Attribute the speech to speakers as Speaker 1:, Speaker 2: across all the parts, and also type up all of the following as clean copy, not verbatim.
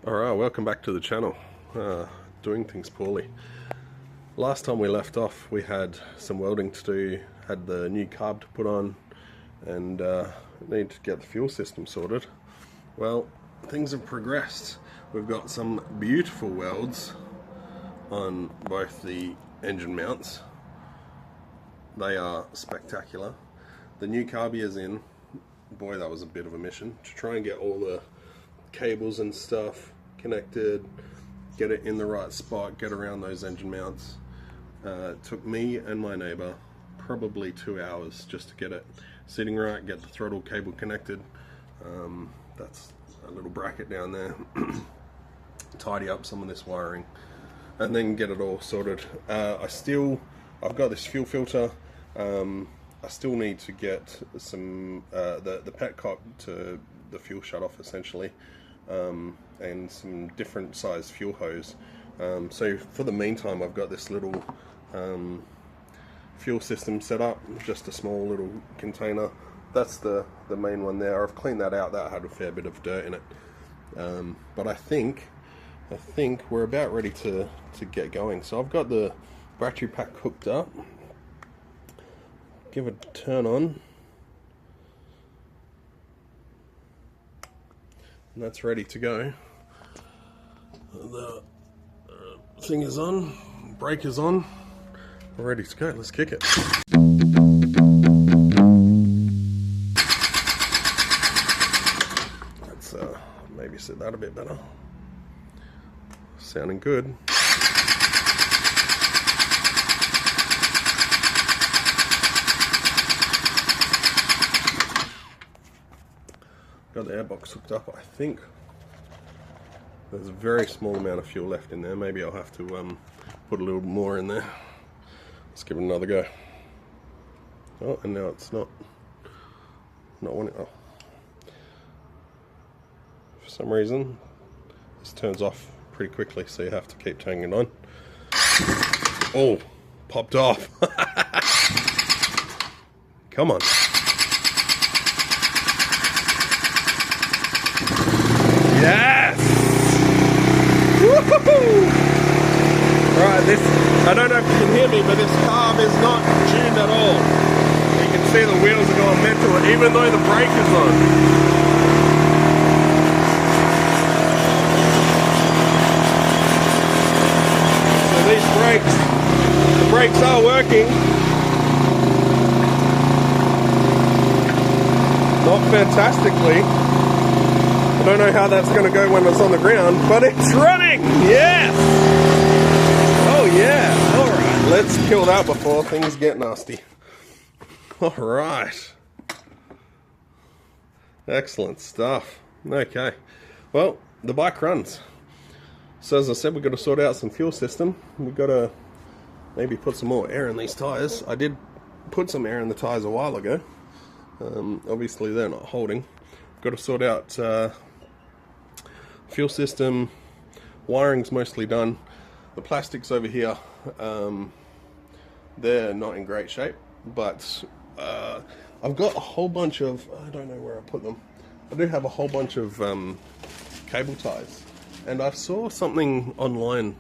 Speaker 1: Alright, welcome back to the channel. Doing things poorly. Last time we left off, we had some welding to do, had the new carb to put on, and need to get the fuel system sorted. Well, things have progressed. We've got some beautiful welds on both the engine mounts. They are spectacular. The new carbier's in. Boy, that was a bit of a mission to try and get all the cables and stuff connected, get it in the right spot, get around those engine mounts. It took me and my neighbor probably 2 hours just to get it sitting right, get the throttle cable connected. That's a little bracket down there. Tidy up some of this wiring and then get it all sorted. I've got this fuel filter. I still need to get some the petcock to the fuel shut off essentially, and some different size fuel hose. So for the meantime, I've got this little fuel system set up, just a small little container. That's the main one there. I've cleaned that out. That had a fair bit of dirt in it, but I think we're about ready to get going. So I've got the battery pack hooked up. Give it a turn on, and that's ready to go. The thing is on, brake is on, we're ready to go. Let's kick it. Let's maybe set that a bit better. Sounding good. Got the airbox hooked up. I think there's a very small amount of fuel left in there. Maybe I'll have to put a little more in there. Let's give it another go. Oh, and now it's not wanting. Oh, for some reason this turns off pretty quickly, so you have to keep turning it on. Oh, popped off. Come on. Yes! Woohoo! Right, I don't know if you can hear me, but this carb is not tuned at all. You can see the wheels are going mental, even though the brake is on. So these the brakes are working. Not fantastically. I don't know how that's going to go when it's on the ground, but it's running! Yes! Oh yeah! Alright, let's kill that before things get nasty. Alright. Excellent stuff. Okay. Well, the bike runs. So as I said, we've got to sort out some fuel system. We've got to maybe put some more air in these tyres. I did put some air in the tyres a while ago. Obviously they're not holding. Got to sort out fuel system. Wiring's mostly done. The plastics over here, they're not in great shape, but I've got a whole bunch of, I don't know where I put them. I do have a whole bunch of cable ties, and I saw something online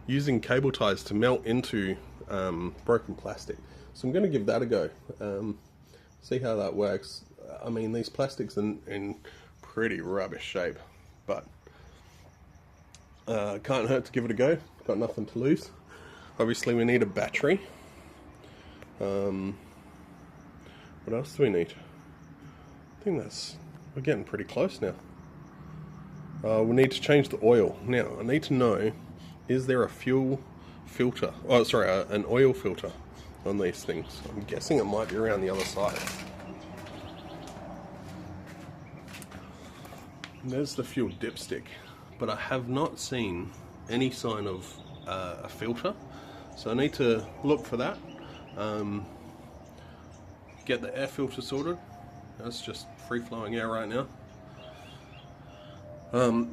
Speaker 1: using cable ties to melt into broken plastic. So I'm going to give that a go, see how that works. I mean, these plastics are in pretty rubbish shape, but can't hurt to give it a go. Got nothing to lose. Obviously we need a battery. What else do we need? I think we're getting pretty close now. We need to change the oil. Now I need to know, is there a fuel filter, an oil filter on these things? I'm guessing it might be around the other side. There's the fuel dipstick, but I have not seen any sign of a filter, so I need to look for that. Get the air filter sorted. That's just free-flowing air right now.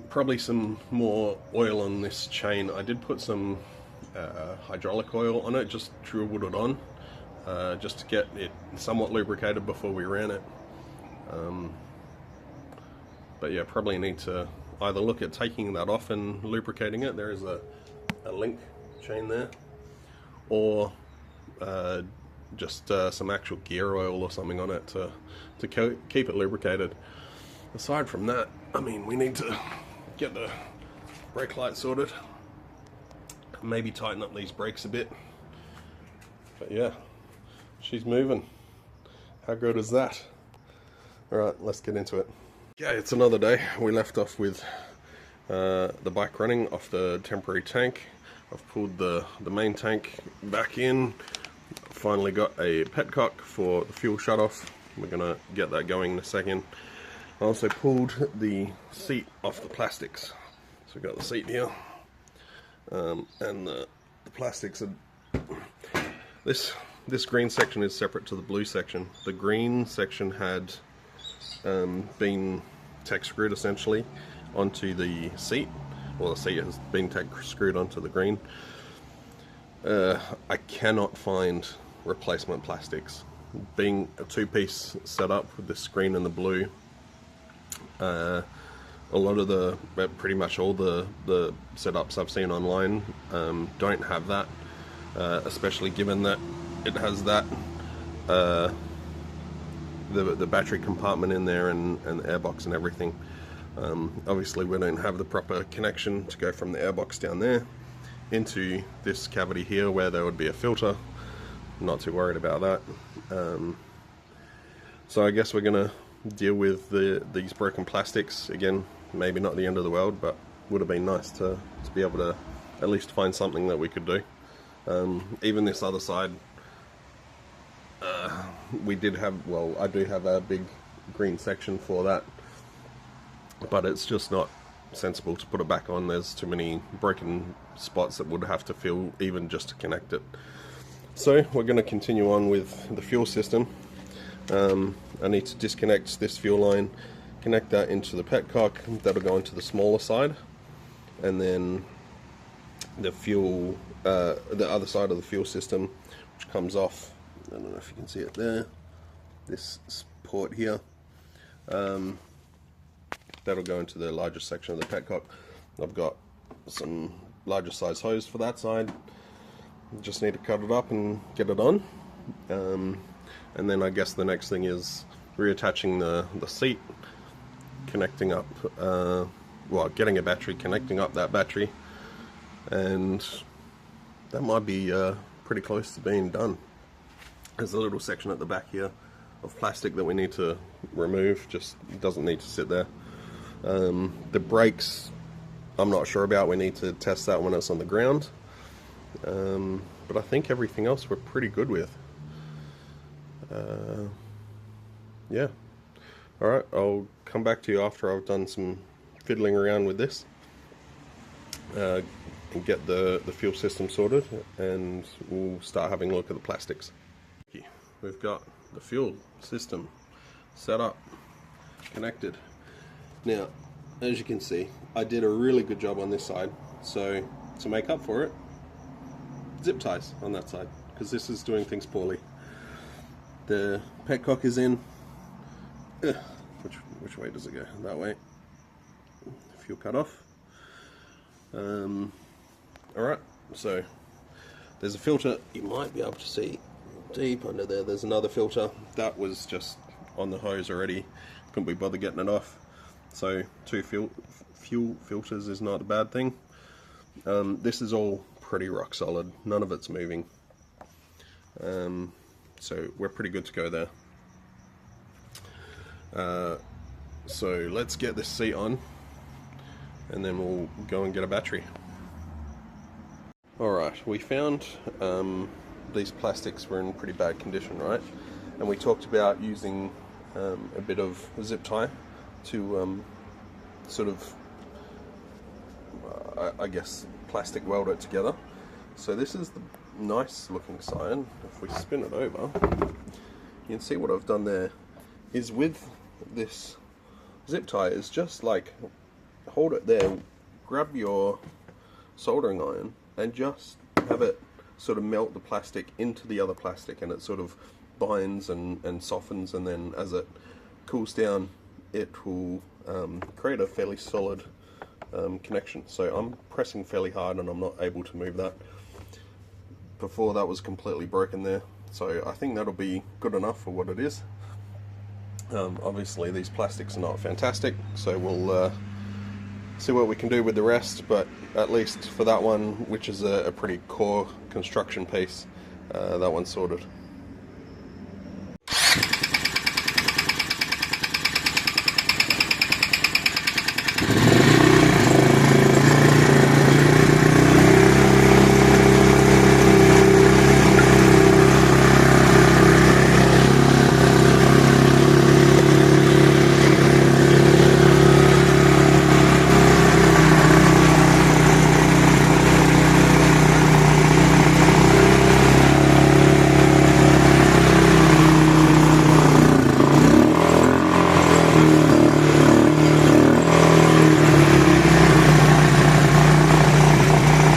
Speaker 1: Probably some more oil on this chain. I did put some hydraulic oil on it, just drilled it on, just to get it somewhat lubricated before we ran it. But yeah, probably need to either look at taking that off and lubricating it. There is a link chain there, or just some actual gear oil or something on it to keep it lubricated. Aside from that, I mean, we need to get the brake light sorted, maybe tighten up these brakes a bit. But yeah, she's moving. How good is that? Alright, let's get into it. Yeah, it's another day. We left off with the bike running off the temporary tank. I've pulled the main tank back in. Finally got a petcock for the fuel shutoff. We're gonna get that going in a second. I also pulled the seat off the plastics. So we've got the seat here, and the plastics are... This green section is separate to the blue section. The green section had been tack screwed essentially onto the seat. Well, the seat has been tack screwed onto the green. I cannot find replacement plastics. Being a two-piece setup with the green and the blue, a lot of pretty much all the setups I've seen online don't have that, especially given that it has that the battery compartment in there and the airbox and everything. Obviously we don't have the proper connection to go from the airbox down there into this cavity here where there would be a filter. Not too worried about that. So I guess we're gonna deal with these broken plastics again. Maybe not the end of the world, but would have been nice to be able to at least find something that we could do. Even this other side, we did have, well, I do have a big green section for that, but it's just not sensible to put it back on. There's too many broken spots that would have to fill even just to connect it. So we're going to continue on with the fuel system. I need to disconnect this fuel line, connect that into the petcock. That'll go into the smaller side, and then the fuel, the other side of the fuel system, which comes off, I don't know if you can see it there, this port here, that'll go into the larger section of the petcock. I've got some larger size hose for that side. Just need to cut it up and get it on, and then I guess the next thing is reattaching the seat, connecting up, well, getting a battery, connecting up that battery, and that might be pretty close to being done. There's a little section at the back here of plastic that we need to remove, just doesn't need to sit there. The brakes, I'm not sure about. We need to test that when it's on the ground, but I think everything else we're pretty good with. Yeah. Alright, I'll come back to you after I've done some fiddling around with this, and get the fuel system sorted, and we'll start having a look at the plastics. We've got the fuel system set up, connected. Now, as you can see, I did a really good job on this side, so to make up for it, zip ties on that side, because this is doing things poorly. The petcock is in. Which way does it go? That way. Fuel cut off. Alright, so there's a filter. You might be able to see deep under there. There's another filter that was just on the hose already. Couldn't be bothered getting it off. So 2 fuel filters is not a bad thing. This is all pretty rock solid. None of it's moving. So we're pretty good to go there. So let's get this seat on, and then we'll go and get a battery. Alright, we found these plastics were in pretty bad condition, right? And we talked about using a bit of zip tie to sort of, I guess, plastic weld it together. So this is the nice looking side. If we spin it over, you can see what I've done there is with this zip tie is just like hold it there, grab your soldering iron and just have it sort of melt the plastic into the other plastic, and it sort of binds and softens, and then as it cools down it will create a fairly solid connection. So I'm pressing fairly hard and I'm not able to move that. Before that was completely broken there, so I think that'll be good enough for what it is. Obviously these plastics are not fantastic, so we'll see what we can do with the rest, but at least for that one, which is a pretty core construction piece, that one's sorted.